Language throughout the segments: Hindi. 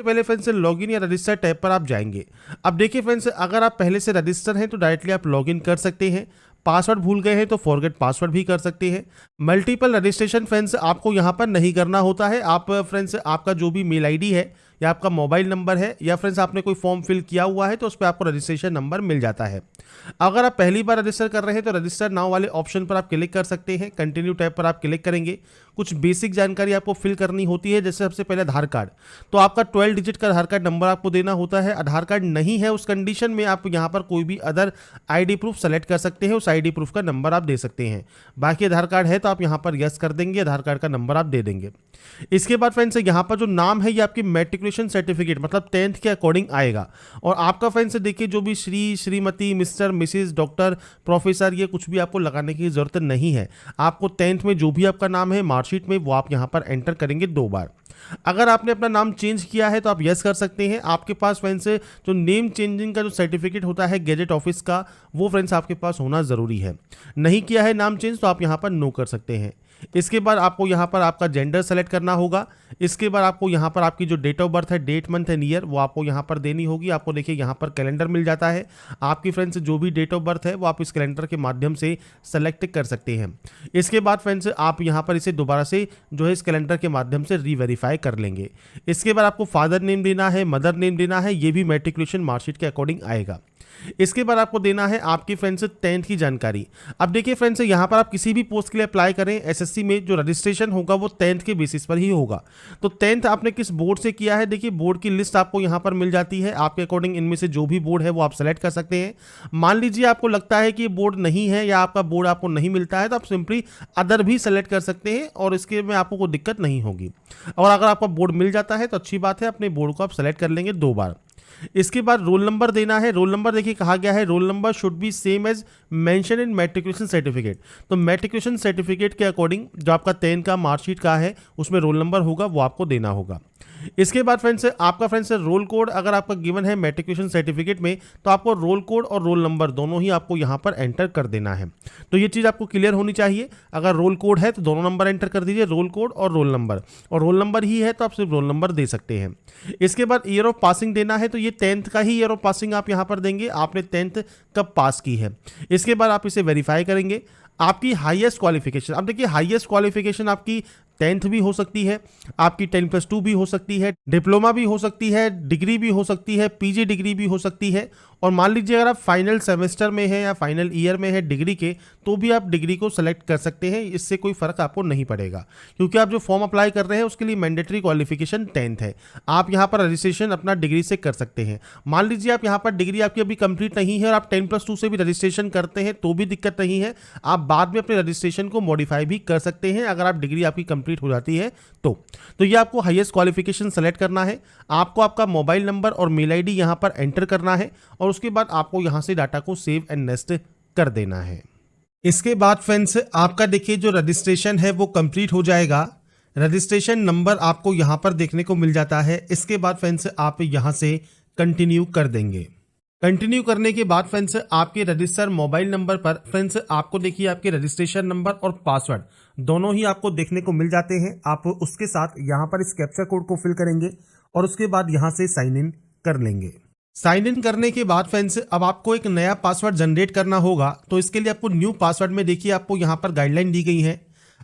सबसे पहले फ्रेंड्स लॉगिन या रजिस्टर टैब पर आप जाएंगे। अब देखिए फ्रेंड्स, अगर आप पहले से रजिस्टर हैं तो डायरेक्टली आप लॉगिन कर सकते हैं। पासवर्ड भूल गए हैं तो फॉरगेट पासवर्ड भी कर सकते हैं। मल्टीपल रजिस्ट्रेशन फ्रेंड्स आपको यहाँ पर नहीं करना होता है। आप फ्रेंड्स आपका जो भी मेल आईडी है या आपका मोबाइल नंबर है या फ्रेंड्स आपने कोई फॉर्म फिल किया हुआ है तो उस पर आपको रजिस्ट्रेशन नंबर मिल जाता है। अगर आप पहली बार रजिस्टर कर रहे हैं तो रजिस्टर नाउ वाले ऑप्शन पर आप क्लिक कर सकते हैं। कंटिन्यू टैब पर आप क्लिक करेंगे। कुछ बेसिक जानकारी आपको फिल करनी होती है, जैसे सबसे पहले आधार कार्ड। तो आपका 12 डिजिट का आधार कार्ड नंबर आपको देना होता है। आधार कार्ड नहीं है उस कंडीशन में आप यहाँ पर कोई भी अदर आईडी प्रूफ सेलेक्ट कर सकते हैं। उस आईडी प्रूफ का नंबर आप दे सकते हैं। बाकी आधार कार्ड है तो आप यहाँ पर यस कर देंगे, आधार कार्ड का नंबर आप दे देंगे। इसके बाद फ्रेंड्स यहाँ पर जो नाम है ये आपकी मैट्रिकुलेशन सर्टिफिकेट मतलब 10th के अकॉर्डिंग आएगा। और आपका फ्रेंड्स देखिए जो भी Shri, Shrimati, mister, missus, doctor, professor ये कुछ भी आपको लगाने की जरूरत नहीं है। आपको 10th में जो भी आपका नाम है मार्कशीट में वो आप यहाँ पर एंटर करेंगे 2 बार। अगर आपने अपना नाम चेंज किया है तो आप यस कर सकते हैं। आपके पास फ्रेंड्स जो नेम चेंजिंग का जो सर्टिफिकेट होता है गैजेट ऑफिस का वो फ्रेंड्स आपके पास होना ज़रूरी है। नहीं किया है नाम चेंज तो आप यहाँ पर नो कर सकते हैं। इसके बाद आपको यहाँ पर आपका जेंडर सेलेक्ट करना होगा। इसके बाद आपको यहाँ पर आपकी जो डेट ऑफ बर्थ है, डेट, मंथ एंड ईयर वो आपको यहाँ पर देनी होगी। आपको देखिए यहाँ पर कैलेंडर मिल जाता है। आपकी फ्रेंड्स जो भी डेट ऑफ बर्थ है वो आप इस कैलेंडर के माध्यम से सेलेक्ट कर सकते हैं। इसके बाद फ्रेंड्स आप यहाँ पर इसे दोबारा से जो है इस कैलेंडर के माध्यम से रीवेरीफाई कर लेंगे। इसके बाद आपको फादर नेम देना है, मदर नेम देना है, ये भी मैट्रिकुलेशन मार्कशीट के अकॉर्डिंग आएगा। इसके बाद आपको देना है आपकी फ्रेंड्स 10th की जानकारी। अब देखिए फ्रेंड्स यहाँ पर आप किसी भी पोस्ट के लिए अप्लाई करें एसएससी में जो रजिस्ट्रेशन होगा वो 10th के बेसिस पर ही होगा। तो 10th आपने किस बोर्ड से किया है, देखिए बोर्ड की लिस्ट आपको यहाँ पर मिल जाती है। आपके अकॉर्डिंग इनमें से जो भी बोर्ड है वो आप सेलेक्ट कर सकते हैं। मान लीजिए आपको लगता है कि ये बोर्ड नहीं है या आपका बोर्ड आपको नहीं मिलता है तो आप सिंपली अदर भी सेलेक्ट कर सकते हैं और इसके में आपको कोई दिक्कत नहीं होगी। और अगर आपका बोर्ड मिल जाता है तो अच्छी बात है, अपने बोर्ड को आप सेलेक्ट कर लेंगे 2 बार। इसके बाद रोल नंबर देना है। रोल नंबर देखिए कहा गया है roll number should be same as mention in matriculation certificate. तो मैट्रिकुलेशन सर्टिफिकेट के अकॉर्डिंग जो आपका 10 का मार्कशीट का है उसमें रोल नंबर होगा वो आपको देना होगा। इसके बाद फ्रेंड्स आपका फ्रेंड्स रोल कोड अगर आपका गिवन है मैट्रिकुलेशन सर्टिफिकेट में तो आपको रोल कोड और रोल नंबर दोनों ही आपको यहाँ पर एंटर कर देना है। तो ये चीज़ आपको क्लियर होनी चाहिए। अगर रोल कोड है तो दोनों नंबर एंटर कर दीजिए, रोल कोड और रोल नंबर। और रोल नंबर ही है तो आप सिर्फ रोल नंबर दे सकते हैं। इसके बाद ईयर ऑफ पासिंग देना है। तो ये 10th का ही ईयर ऑफ पासिंग आप यहाँ पर देंगे, आपने 10th कब पास की है। इसके बाद आप इसे वेरीफाई करेंगे। आपकी हाईएस्ट क्वालिफिकेशन, अब देखिए हाईएस्ट क्वालिफिकेशन आपकी 10th भी हो सकती है, आपकी 10+2 भी हो सकती है, डिप्लोमा भी हो सकती है, डिग्री भी हो सकती है, पीजी डिग्री भी हो सकती है। और मान लीजिए अगर आप फाइनल सेमेस्टर में हैं या फाइनल ईयर में है डिग्री के तो भी आप डिग्री को सेलेक्ट कर सकते हैं। इससे कोई फ़र्क आपको नहीं पड़ेगा क्योंकि आप जो फॉर्म अप्लाई कर रहे हैं उसके लिए मैंडेटरी क्वालिफिकेशन 10th है। आप यहाँ पर रजिस्ट्रेशन अपना डिग्री से कर सकते हैं। मान लीजिए आप यहाँ पर डिग्री आपकी अभी कंप्लीट नहीं है और आप 10+2 से भी रजिस्ट्रेशन करते हैं तो भी दिक्कत नहीं है। आप बाद में अपने रजिस्ट्रेशन को मॉडिफाई भी कर सकते हैं अगर आप डिग्री आपकी कंप्लीट हो जाती है तो ये आपको हाईएस्ट क्वालिफिकेशन सेलेक्ट करना है। आपको आपका मोबाइल नंबर और मेल आईडी यहाँ पर एंटर करना है और उसके बाद आपको यहाँ से डाटा को सेव एंड नेक्स्ट कर देना है। इसके बाद फ्रेंड्स आपका देखिए जो रजिस्ट्रेशन है वो कंप्लीट हो जाएगा। रजिस्ट्रेशन नंबर आपको यहाँ पर देखने को मिल जाता है। इसके बाद फ्रेंड्स आप यहाँ से कंटिन्यू कर देंगे। कंटिन्यू करने के बाद फ्रेंड्स आपके रजिस्टर मोबाइल नंबर पर फ्रेंड्स आपको देखिए आपके रजिस्ट्रेशन नंबर और पासवर्ड दोनों ही आपको देखने को मिल जाते हैं। आप उसके साथ यहाँ पर इस कैप्चा कोड को फिल करेंगे और उसके बाद यहाँ से साइन इन कर लेंगे। साइन इन करने के बाद फ्रेंड्स अब आपको एक नया पासवर्ड जनरेट करना होगा। तो इसके लिए आपको न्यू पासवर्ड में देखिए आपको यहाँ पर गाइडलाइन दी गई है।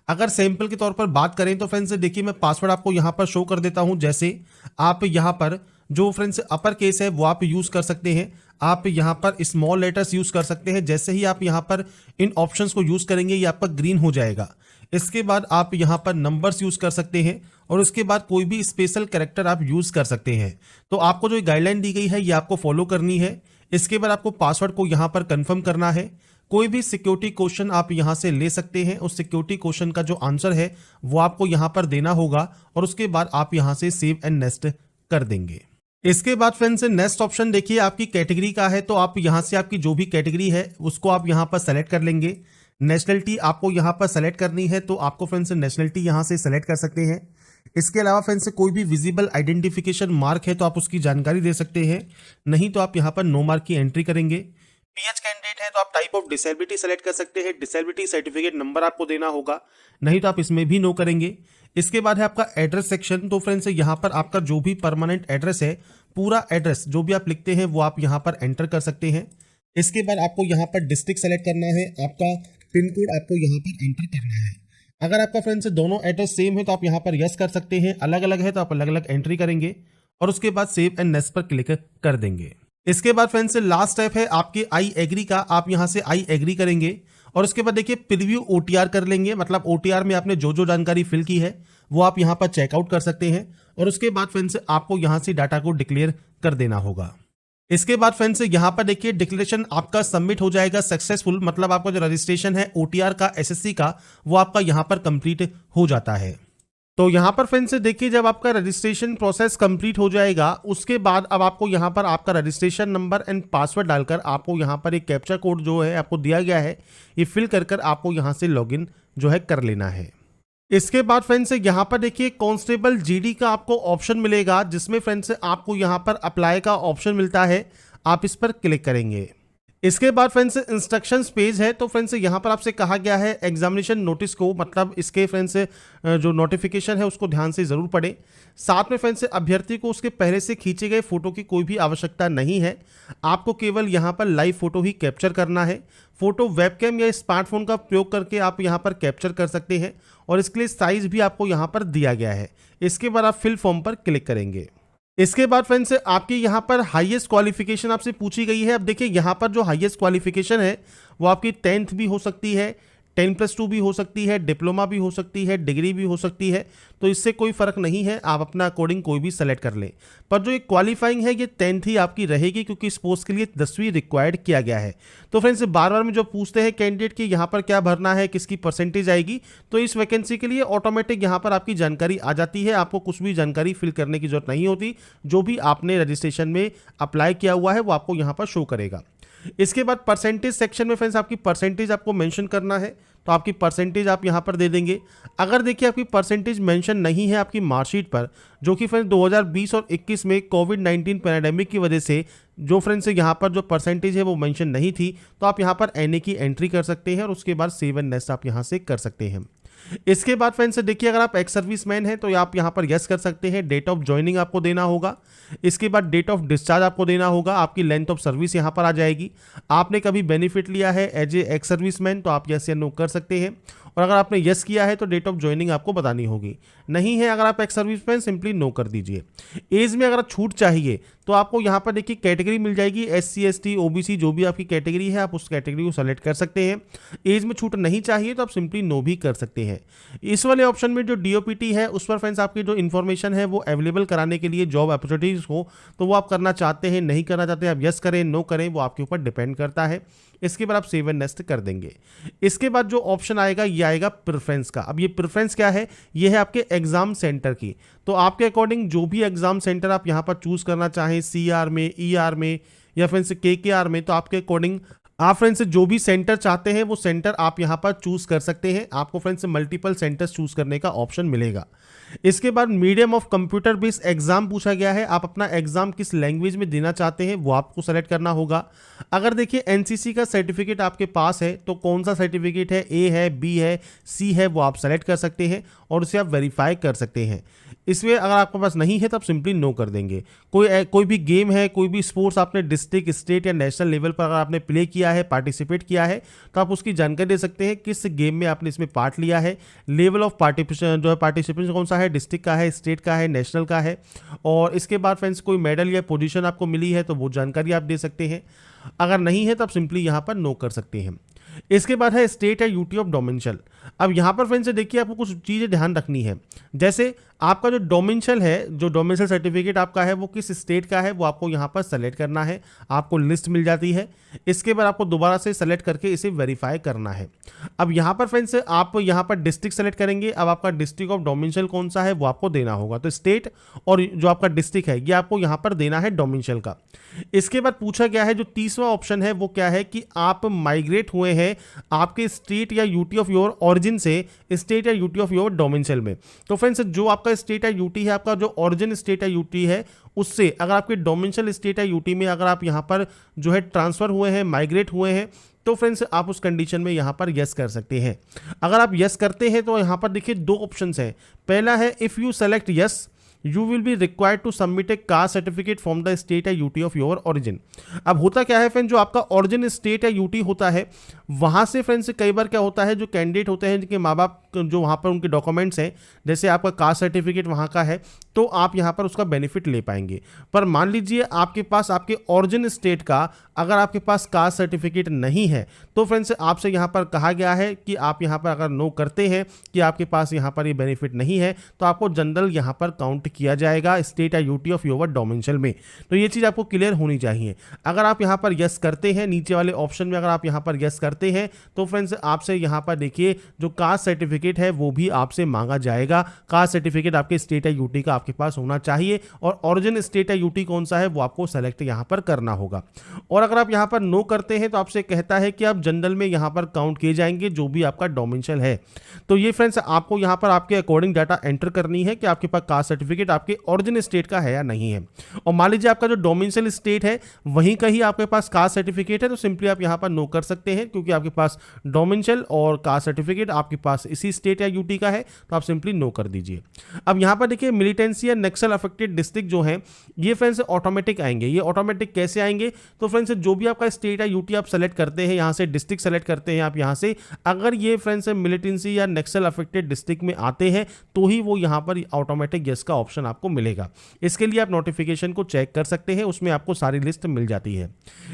अगर सैंपल के तौर पर बात करें तो फ्रेंड्स देखिए मैं पासवर्ड आपको यहाँ पर शो कर देता हूँ। जैसे आप यहाँ पर जो फ्रेंड्स अपर केस है वो आप यूज़ कर सकते हैं, आप यहाँ पर स्मॉल लेटर्स यूज़ कर सकते हैं। जैसे ही आप यहाँ पर इन ऑप्शंस को यूज़ करेंगे ये आपका ग्रीन हो जाएगा। इसके बाद आप यहाँ पर नंबर्स यूज़ कर सकते हैं और उसके बाद कोई भी स्पेशल कैरेक्टर आप यूज़ कर सकते हैं। तो आपको जो गाइडलाइन दी गई है ये आपको फॉलो करनी है। इसके बाद आपको पासवर्ड को यहाँ पर कंफर्म करना है। कोई भी सिक्योरिटी क्वेश्चन आप यहाँ से ले सकते हैं। उस सिक्योरिटी क्वेश्चन का जो आंसर है वो आपको यहाँ पर देना होगा और उसके बाद आप यहाँ से सेव एंड नेक्स्ट कर देंगे। इसके बाद फ्रेंड्स नेक्स्ट ऑप्शन देखिए आपकी कैटेगरी का है। तो आप यहाँ से आपकी जो भी कैटेगरी है उसको आप यहाँ पर सेलेक्ट कर लेंगे। नेशनलिटी आपको यहाँ पर सेलेक्ट करनी है तो आपको फ्रेंड्स नेशनलिटी यहाँ से सेलेक्ट कर सकते हैं। इसके अलावा फ्रेंड्स कोई भी विजिबल आइडेंटिफिकेशन मार्क है तो आप उसकी जानकारी दे सकते हैं, नहीं तो आप यहाँ पर नो मार्क की एंट्री करेंगे। पीएच कैंडिडेट है तो आप टाइप ऑफ डिसेबिलिटी सेलेक्ट कर सकते हैं। डिसेबिलिटी सर्टिफिकेट नंबर आपको देना होगा, नहीं तो आप इसमें भी नो करेंगे। इसके बाद है आपका एड्रेस सेक्शन। तो फ्रेंड्स यहाँ पर आपका जो भी परमानेंट एड्रेस है, पूरा एड्रेस जो भी आप लिखते हैं वो आप यहाँ पर एंटर कर सकते हैं। इसके बाद आपको यहाँ पर डिस्ट्रिक्ट सेलेक्ट करना है, आपका पिन कोड आपको यहाँ पर एंटर करना है। अगर आपका फ्रेंड्स दोनों एड्रेस सेम है तो आप यहाँ पर यस कर सकते हैं, अलग अलग है तो आप अलग अलग एंट्री करेंगे और उसके बाद सेव एंड नेक्स्ट पर क्लिक कर देंगे। इसके बाद फ्रेंड्स लास्ट स्टेप है आपके आई एग्री का। आप यहाँ से आई एग्री करेंगे और उसके बाद देखिए प्रीव्यू ओटीआर कर लेंगे, मतलब ओटीआर में आपने जो जो जानकारी फिल की है वो आप यहाँ पर चेकआउट कर सकते हैं और उसके बाद फ्रेंड्स आपको यहाँ से डाटा को डिक्लेयर कर देना होगा। इसके बाद फ्रेंड्स यहाँ पर देखिए डिक्लेरेशन आपका सबमिट हो जाएगा सक्सेसफुल, मतलब आपका जो रजिस्ट्रेशन है ओटीआर का, एसएससी का, वो आपका यहाँ पर कंप्लीट हो जाता है। तो यहाँ पर फ्रेंड्स देखिए जब आपका रजिस्ट्रेशन प्रोसेस कंप्लीट हो जाएगा उसके बाद अब आपको यहाँ पर आपका रजिस्ट्रेशन नंबर एंड पासवर्ड डालकर आपको यहाँ पर एक कैप्चा कोड जो है आपको दिया गया है, ये फिल कर आपको यहाँ से लॉगिन जो है कर लेना है। इसके बाद फ्रेंड्स यहाँ पर देखिए कांस्टेबल जीडी का आपको ऑप्शन मिलेगा, जिसमें फ्रेंड्स आपको यहाँ पर अप्लाई का ऑप्शन मिलता है, आप इस पर क्लिक करेंगे। इसके बाद फ्रेंड्स इंस्ट्रक्शंस पेज है। तो फ्रेंड्स यहाँ पर आपसे कहा गया है एग्जामिनेशन नोटिस को, मतलब इसके फ्रेंड्स जो नोटिफिकेशन है उसको ध्यान से ज़रूर पढ़ें। साथ में फ्रेंड्स अभ्यर्थी को उसके पहले से खींचे गए फोटो की कोई भी आवश्यकता नहीं है, आपको केवल यहाँ पर लाइव फोटो ही कैप्चर करना है। फोटो वेबकैम या स्मार्टफोन का प्रयोग करके आप यहाँ पर कैप्चर कर सकते हैं और इसके लिए साइज भी आपको यहाँ पर दिया गया है। इसके बाद आप फिल फॉर्म पर क्लिक करेंगे। इसके बाद फ्रेंड्स आपकी यहाँ पर हाईएस्ट क्वालिफिकेशन आपसे पूछी गई है। अब देखिए यहाँ पर जो हाईएस्ट क्वालिफिकेशन है वो आपकी 10th भी हो सकती है, 10+2 भी हो सकती है, डिप्लोमा भी हो सकती है, डिग्री भी हो सकती है, तो इससे कोई फ़र्क नहीं है, आप अपना अकॉर्डिंग कोई भी सेलेक्ट कर लें। पर जो ये क्वालिफाइंग है ये 10th ही आपकी रहेगी, क्योंकि इस पोस्ट के लिए 10वीं रिक्वायर्ड किया गया है। तो फ्रेंड्स बार बार में जो पूछते हैं कैंडिडेट कि यहाँ पर क्या भरना है, किसकी परसेंटेज आएगी, तो इस वैकेंसी के लिए ऑटोमेटिक यहाँ पर आपकी जानकारी आ जाती है, आपको कुछ भी जानकारी फिल करने की जरूरत नहीं होती। जो भी आपने रजिस्ट्रेशन में अप्लाई किया हुआ है वो आपको यहाँ पर शो करेगा। इसके बाद परसेंटेज सेक्शन में फ्रेंड्स आपकी परसेंटेज आपको मेंशन करना है, तो आपकी परसेंटेज आप यहाँ पर दे देंगे। अगर देखिए आपकी परसेंटेज मेंशन नहीं है आपकी मार्कशीट पर, जो कि फ्रेंड्स 2020 और 21 में कोविड-19 पैंडेमिक की वजह से जो फ्रेंड्स यहाँ पर जो परसेंटेज है वो मेंशन नहीं थी, तो आप यहाँ पर एनए की एंट्री कर सकते हैं और उसके बाद सेव एंड नेक्स्ट आप यहाँ से कर सकते हैं। इसके बाद फ्रेंड्स देखिए अगर आप एक्स सर्विसमैन हैं तो आप यहाँ पर यस कर सकते हैं। डेट ऑफ ज्वाइनिंग आपको देना होगा। इसके बाद डेट ऑफ डिस्चार्ज आपको देना होगा, आपकी लेंथ ऑफ सर्विस यहाँ पर आ जाएगी। आपने कभी बेनिफिट लिया है एज ए एक्स सर्विसमैन तो आप यस या नो कर सकते हैं, और अगर आपने यस किया है तो डेट ऑफ ज्वाइनिंग आपको बतानी होगी। नहीं है अगर आप एक्स सर्विसमैन सिंपली नो कर दीजिए। एज में अगर छूट चाहिए तो आपको यहाँ पर देखिए कैटेगरी मिल जाएगी, SC ST OBC जो भी आपकी कैटेगरी है आप उस कैटेगरी को सेलेक्ट कर सकते हैं। एज में छूट नहीं चाहिए तो आप सिंपली नो भी कर सकते हैं। इस वाले ऑप्शन में जो DOPT है उस पर फ्रेंड्स आपकी जो इन्फॉर्मेशन है वो अवेलेबल कराने के लिए जॉब अपॉर्चुनिटीज़ हो तो वो आप करना चाहते हैं, नहीं करना चाहते आप यस करें नो करें, वो आपके ऊपर डिपेंड करता है। इसके बाद आप सेव एंड नेक्स्ट कर देंगे। इसके बाद जो ऑप्शन आएगा ये आएगा प्रेफरेंस का। अब ये प्रेफरेंस क्या है, ये है आपके एग्जाम सेंटर की। तो आपके अकॉर्डिंग जो भी एग्जाम सेंटर आप यहाँ पर चूज करना चाहें, CR में, ER में या फिर KKR में, तो आपके अकॉर्डिंग आप फ्रेंड्स जो भी सेंटर चाहते हैं वो सेंटर आप यहाँ पर चूज कर सकते हैं। आपको फ्रेंड्स मल्टीपल सेंटर्स चूज करने का ऑप्शन मिलेगा। इसके बाद medium of computer based exam पूछा गया है, आप अपना एग्जाम किस लैंग्वेज में देना चाहते हैं वो आपको सेलेक्ट करना होगा। अगर देखिए NCC का सर्टिफिकेट आपके पास है तो कौन सा सर्टिफिकेट है, A है, B है, C है, वो आप सेलेक्ट कर सकते हैं और उसे आप वेरीफाई कर सकते हैं। इसमें अगर आपके पास नहीं है तो आप सिंपली नो कर देंगे। कोई भी गेम है, कोई भी स्पोर्ट्स आपने डिस्ट्रिक्ट, स्टेट या नेशनल लेवल पर अगर आपने प्ले किया है, पार्टिसिपेट किया है, तो आप उसकी जानकारी दे सकते हैं किस गेम में आपने इसमें पार्ट लिया है, लेवल ऑफ पार्टिसिपेशन जो है पार्टिसिपेशन कौन सा है, डिस्ट्रिक्ट का है, स्टेट का है, नेशनल का है, और इसके बाद फ्रेंड्स कोई मेडल या पोजीशन आपको मिली है तो वो जानकारी आप दे सकते हैं। अगर नहीं है तो आप सिंपली यहाँ पर नो कर सकते हैं। इसके बाद है स्टेट या यूटी ऑफ डोमेंशियल। अब यहाँ पर फ्रेंड्स देखिए आपको कुछ चीज़ें ध्यान रखनी है, जैसे आपका जो डोमेंशियल है, जो डोमेंशियल सर्टिफिकेट आपका है वो किस स्टेट का है वो आपको यहाँ पर सेलेक्ट करना है, आपको लिस्ट मिल जाती है। इसके बाद आपको दोबारा से सेलेक्ट करके इसे वेरीफाई करना है। अब यहाँ पर फ्रेंड्स आप यहाँ पर डिस्ट्रिक्ट सेलेक्ट करेंगे। अब आपका डिस्ट्रिक्ट ऑफ डोमेंशियल कौन सा है वो आपको देना होगा, तो स्टेट और जो आपका डिस्ट्रिक्ट है ये आपको यहाँ पर देना है डोमेंशियल का। इसके बाद पूछा गया है जो तीसरा ऑप्शन है वो क्या है कि आप माइग्रेट हुए हैं आपके स्टेट या यूटी ऑफ योर ऑरिजिन से स्टेट या यूटी ऑफ योर डोमेंशियल में। तो फ्रेंड्स जो आपका आपका स्टेट है यूटी है, आपका जो ओरिजिन स्टेट है यूटी है, उससे अगर आपके डोमिनिशियल स्टेट है यूटी में अगर आप यहाँ पर जो है ट्रांसफ़र हुए हैं, माइग्रेट हुए हैं, तो फ्रेंड्स आप उस कंडीशन में यहाँ पर यस कर सकते हैं। अगर आप यस करते हैं तो यहाँ पर देखिए दो ऑप्शंस हैं। पहला है if you select yes you will be required to submit a caste certificate from the state या यूटी ऑफ योर ओरिजिन। अब होता क्या है फ्रेंड, जो आपका ओरिजिन स्टेट या यूटी होता है वहाँ से फ्रेंड्स कई बार क्या होता है, जो कैंडिडेट होते हैं जिनके माँ बाप जो वहाँ पर उनके डॉक्यूमेंट्स हैं, जैसे आपका कास्ट सर्टिफिकेट वहाँ का है, तो आप यहाँ पर उसका बेनिफिट ले पाएंगे। पर मान लीजिए आपके पास आपके ओरिजिन स्टेट का अगर आपके पास कास्ट सर्टिफिकेट नहीं है, तो फ्रेंड्स आपसे यहाँ पर कहा गया है कि आप यहाँ पर अगर नो करते हैं कि आपके पास यहाँ पर ये बेनिफिट नहीं है, तो आपको जनरल यहाँ पर काउंट किया जाएगा स्टेट या यूटी ऑफ योर डोमिनिशियल में। तो ये चीज़ आपको क्लियर होनी चाहिए। अगर आप यहाँ पर यस करते हैं, नीचे वाले ऑप्शन में अगर आप यहाँ पर यस करते हैं, तो फ्रेंड्स आपसे यहाँ पर देखिए जो कास्ट सर्टिफिकेट है वो भी आपसे मांगा जाएगा। कास्ट सर्टिफिकेट आपके स्टेट या यूटी का आपके पास होना चाहिए और ओरिजिन स्टेट या यूटी कौन सा है वो आपको सेलेक्ट यहाँ पर करना होगा। और अगर आप यहाँ पर नो करते हैं तो आपसे कहता है कि आप जनरल में यहाँ पर काउंट किए जाएंगे जो भी आपका डोमिनिशियल है। तो ये फ्रेंड्स आपको यहाँ पर आपके अकॉर्डिंग डाटा एंटर करनी है कि आपके पास कास्ट सर्टिफिकेट आपके ओरिजिन स्टेट का है या नहीं है। और मान लीजिए आपका जो डोमिनिशियल स्टेट है वहीं का ही आपके पास कास्ट सर्टिफिकेट है, तो सिंपली आप यहाँ पर नो कर सकते हैं, क्योंकि आपके पास डोमिनिशियल और कास्ट सर्टिफिकेट आपके पास इसी स्टेट या यूटी का है, तो आप सिंपली नो कर दीजिए। अब यहाँ पर देखिए मिलिटेंसी या नक्सल अफेक्टेड डिस्ट्रिक्ट जो है ये फ्रेंड्स ऑटोमेटिक आएंगे। ये ऑटोमेटिक कैसे आएंगे, तो फ्रेंड्स जो भी आपका स्टेट या यूटी आप सेलेक्ट करते हैं, यहाँ से डिस्ट्रिक्ट सेलेक्ट करते हैं आप यहाँ से, अगर ये फ्रेंड्स मिलिटेंसी या नक्सल अफेक्टेड डिस्ट्रिक्ट में आते हैं तो ही वो यहाँ पर ऑटोमेटिक यस का ऑप्शन आपको मिलेगा। इसके लिए आप नोटिफिकेशन को चेक कर सकते हैं, उसमें आपको सारी लिस्ट मिल जाती है।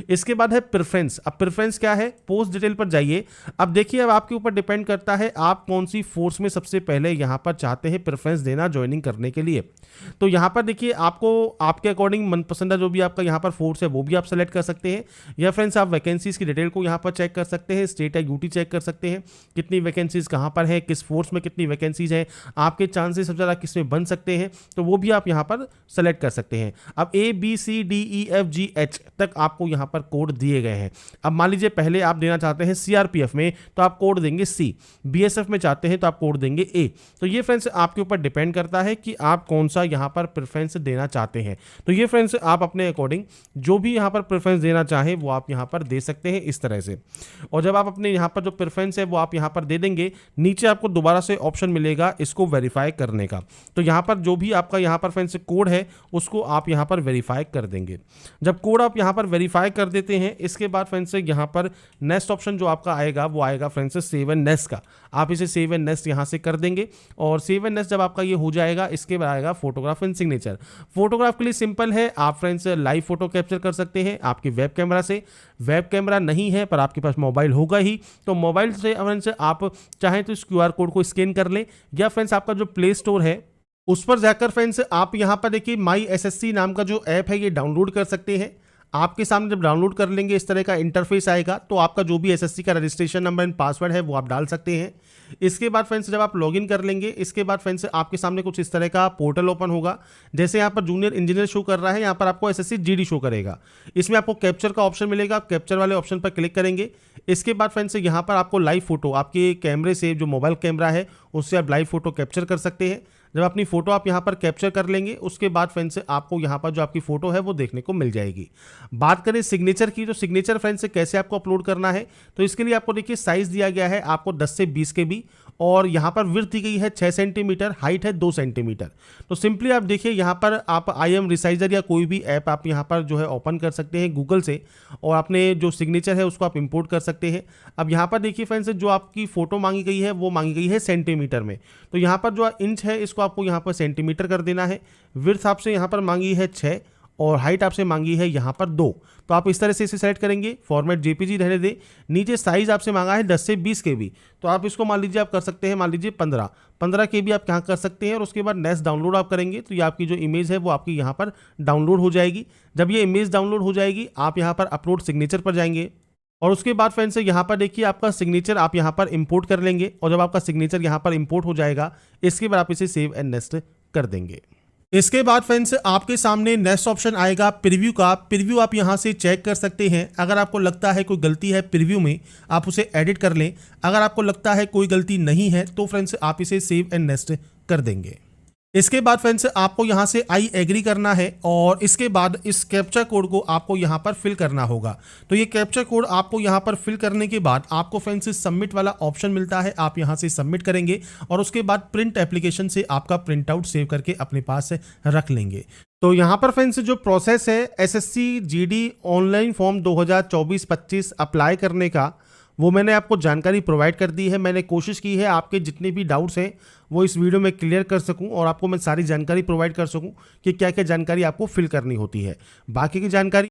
इसके बाद है प्रेफरेंस। अब प्रेफरेंस क्या है, पोस्ट डिटेल पर जाइए। अब देखिए अब आपके ऊपर डिपेंड करता है आप कौन सी फोर्स में सबसे पहले यहाँ पर चाहते हैं प्रेफरेंस देना ज्वाइनिंग करने के लिए। तो यहाँ पर देखिए आपको आपके अकॉर्डिंग मनपसंदा जो भी आपका यहाँ पर फोर्स है वो भी आप सेलेक्ट कर सकते हैं, या फ्रेंड्स आप वैकेंसीज की डिटेल को यहाँ पर चेक कर सकते हैं, स्टेट या यूटी चेक कर सकते हैं, कितनी वैकेंसीज कहाँ पर है, किस फोर्स में कितनी वैकेंसीज है, आपके चांसेस सबसे ज़्यादा किस में बन सकते हैं, तो वो भी आप यहाँ पर सेलेक्ट कर सकते हैं। अब ABCDEFGH तक आपको यहाँ पर कोड दिए गए हैं। अब मान लीजिए पहले आप देना चाहते हैं CRPF में तो आप कोड देंगे C, BSF में चाहते हैं तो आप कोड देंगे A। तो ये फ्रेंड्स आपके ऊपर डिपेंड करता है कि आप कौन सा यहाँ पर प्रेफरेंस देना चाहते हैं। तो ये फ्रेंड्स आप अपने अकॉर्डिंग जो भी यहाँ पर प्रेफरेंस देना चाहें वो आप यहाँ पर दे सकते हैं इस तरह से। और जब आप अपने यहाँ पर जो प्रेफरेंस है वो आप यहाँ पर दे देंगे, नीचे आपको दोबारा से ऑप्शन मिलेगा इसको वेरीफाई करने का। तो यहाँ पर जो भी आपका यहाँ पर फ्रेंड्स कोड है उसको आप यहाँ पर वेरीफाई कर देंगे। जब कोड आप यहाँ पर वेरीफाई कर देते हैं, इसके बाद फ्रेंड्स यहाँ पर नेक्स्ट ऑप्शन जो आपका आएगा वो आएगा फ्रेंड्स सेव एंड नेक्स्ट का। आप इसे सेव एंड नेक्स्ट यहाँ से कर देंगे, और सेव एंड नेक्स्ट जब आपका ये हो जाएगा इसके बाद आएगा फोटोग्राफ एंड सिग्नेचर। फोटोग्राफ के लिए सिंपल है, आप फ्रेंड्स लाइव फोटो कैप्चर कर सकते हैं आपके वेब कैमरा से। वेब कैमरा नहीं है पर आपके पास मोबाइल होगा ही, तो मोबाइल से फ्रेंड्स आप चाहें तो इस QR कोड को स्कैन कर लें, या फ्रेंड्स आपका जो प्ले स्टोर है उस पर जाकर फ्रेंड्स आप यहाँ पर देखिए माई SSC नाम का जो ऐप है ये डाउनलोड कर सकते हैं। आपके सामने जब डाउनलोड कर लेंगे इस तरह का इंटरफेस आएगा, तो आपका जो भी SSC का रजिस्ट्रेशन नंबर एंड पासवर्ड है वो आप डाल सकते हैं। इसके बाद फ्रेंड्स जब आप लॉगिन कर लेंगे, इसके बाद फ्रेंड्स आपके सामने कुछ इस तरह का पोर्टल ओपन होगा। जैसे यहाँ पर जूनियर इंजीनियर शो कर रहा है, यहाँ पर आपको SSC GD शो करेगा। इसमें आपको कैप्चर का ऑप्शन मिलेगा, आप कैप्चर वाले ऑप्शन पर क्लिक करेंगे। इसके बाद फ्रेंड्स यहाँ पर आपको लाइव फोटो आपके कैमरे से, जो मोबाइल कैमरा है उससे आप लाइव फोटो कैप्चर कर सकते हैं। जब अपनी फोटो आप यहाँ पर कैप्चर कर लेंगे उसके बाद फ्रेंड्स आपको यहाँ पर जो आपकी फोटो है वो देखने को मिल जाएगी। बात करें सिग्नेचर की, तो सिग्नेचर फ्रेंड्स कैसे आपको अपलोड करना है, तो इसके लिए आपको देखिए साइज दिया गया है आपको 10 से 20 KB, और यहाँ पर विड्थ दी गई है 6 सेंटीमीटर, हाइट है 2 सेंटीमीटर। तो सिंपली आप देखिए यहाँ पर आप IM रिसाइजर या कोई भी ऐप आप यहाँ पर जो है ओपन कर सकते हैं गूगल से, और अपने जो सिग्नेचर है उसको आप इंपोर्ट कर सकते हैं। अब यहाँ पर देखिए फ्रेंड्स जो आपकी फ़ोटो मांगी गई है वो मांगी गई है सेंटीमीटर में, तो यहाँ पर जो इंच है इसको आपको यहाँ पर सेंटीमीटर कर देना है। विड्थ आपसे यहाँ पर मांगी है 6 और हाइट आपसे मांगी है यहाँ पर 2। तो आप इस तरह से इसे सेलेक्ट करेंगे, फॉर्मेट JPG रहने दें। नीचे साइज़ आपसे मांगा है 10 से 20 KB, तो आप इसको मान लीजिए आप कर सकते हैं मान लीजिए 15 KB आप यहाँ कर सकते हैं। और उसके बाद नेक्स्ट डाउनलोड आप करेंगे तो ये आपकी जो इमेज है वो आपकी यहाँ पर डाउनलोड हो जाएगी। जब ये इमेज डाउनलोड हो जाएगी आप यहाँ पर अपलोड सिग्नेचर पर जाएंगे, और उसके बाद फ्रेंड्स यहाँ पर देखिए आपका सिग्नेचर आप यहाँ पर इंपोर्ट कर लेंगे। और जब आपका सिग्नेचर यहाँ पर इंपोर्ट हो जाएगा इसके बाद आप इसे सेव एंड नेक्स्ट कर देंगे। इसके बाद फ्रेंड्स आपके सामने नेक्स्ट ऑप्शन आएगा प्रीव्यू का। प्रीव्यू आप यहां से चेक कर सकते हैं। अगर आपको लगता है कोई गलती है प्रीव्यू में आप उसे एडिट कर लें। अगर आपको लगता है कोई गलती नहीं है तो फ्रेंड्स आप इसे सेव एंड नेक्स्ट कर देंगे। इसके बाद फ्रेंड्स आपको यहाँ से आई एग्री करना है और इसके बाद इस कैप्चा कोड को आपको यहाँ पर फिल करना होगा। तो ये कैप्चा कोड आपको यहाँ पर फिल करने के बाद आपको फ्रेंड्स सबमिट वाला ऑप्शन मिलता है, आप यहाँ से सबमिट करेंगे और उसके बाद प्रिंट एप्लीकेशन से आपका प्रिंट आउट सेव करके अपने पास रख लेंगे। तो यहाँ पर फ्रेंड्स जो प्रोसेस है SSC GD online form 2024-25 apply करने का, वो मैंने आपको जानकारी प्रोवाइड कर दी है। मैंने कोशिश की है आपके जितने भी डाउट्स हैं वो इस वीडियो में क्लियर कर सकूं और आपको मैं सारी जानकारी प्रोवाइड कर सकूं कि क्या क्या जानकारी आपको फिल करनी होती है। बाकी की जानकारी